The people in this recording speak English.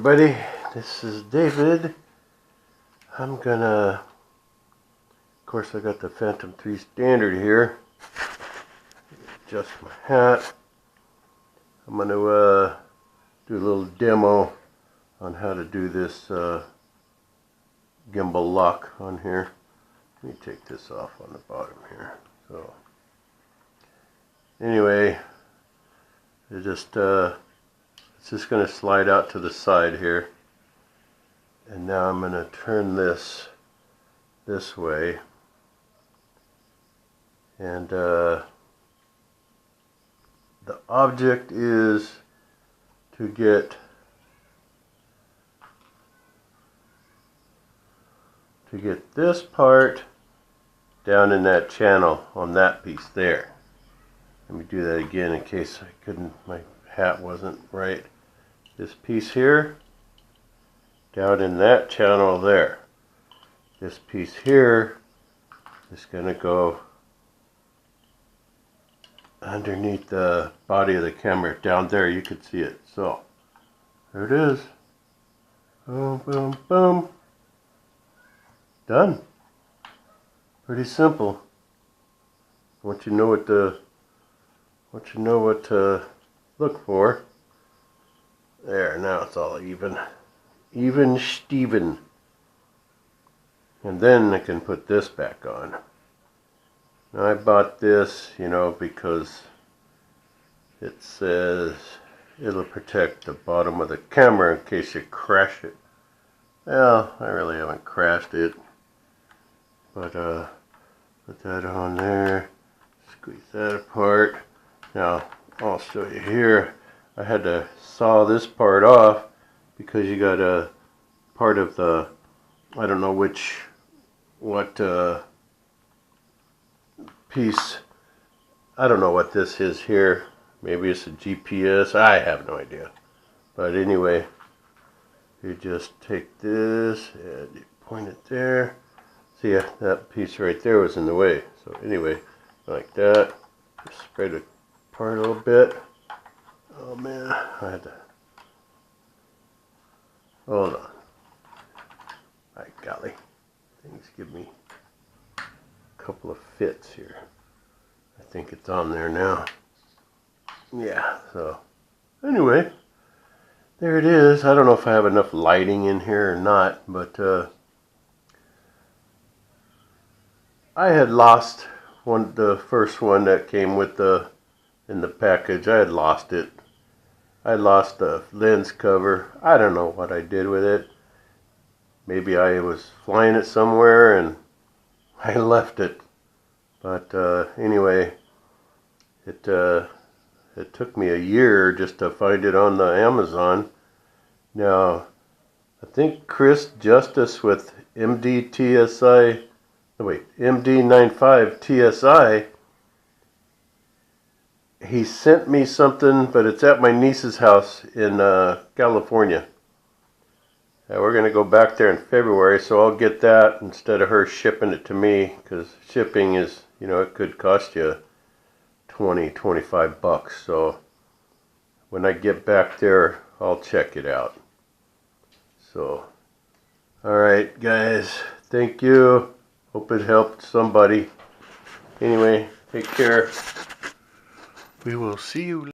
everybody, this is David. I'm gonna, of course I got the Phantom 3 Standard here. Adjust my hat. I'm gonna do a little demo on how to do this gimbal lock on here. Let me take this off on the bottom here. So anyway, it's just going to slide out to the side here, and now I'm going to turn this way, and the object is to get this part down in that channel on that piece there. Let me do that again in case I couldn't, my hat wasn't right. This piece here, down in that channel there. This piece here is going to go underneath the body of the camera. Down there you can see it. So, there it is. Boom, boom, boom. Done. Pretty simple. Once you know what to look for. There, now it's all even Steven. And then I can put this back on. Now I bought this, because it says it'll protect the bottom of the camera in case you crash it. Well, I really haven't crashed it. But put that on there, squeeze that apart. Now I'll show you here. I had to saw this part off because you got a part of the, I don't know what piece, I don't know what this is here. Maybe it's a GPS, I have no idea. But anyway, you just take this and you point it there. See, that piece right there was in the way. So anyway, like that, just spread it apart a little bit. Oh man, I had to, hold on. My golly, things give me a couple of fits here. I think it's on there now. Yeah, so anyway, there it is. I don't know if I have enough lighting in here or not, but I had lost the first one that came with in the package. I had lost it. I lost the lens cover. I don't know what I did with it. Maybe I was flying it somewhere and I left it. But anyway, it took me a year just to find it on the Amazon. Now, I think Chris Justice with MD95 TSI, he sent me something, but it's at my niece's house in California. We're going to go back there in February, so I'll get that instead of her shipping it to me, because shipping is, it could cost you $20-25. So when I get back there, I'll check it out. So, alright guys, thank you. Hope it helped somebody. Anyway, take care. We will see you later.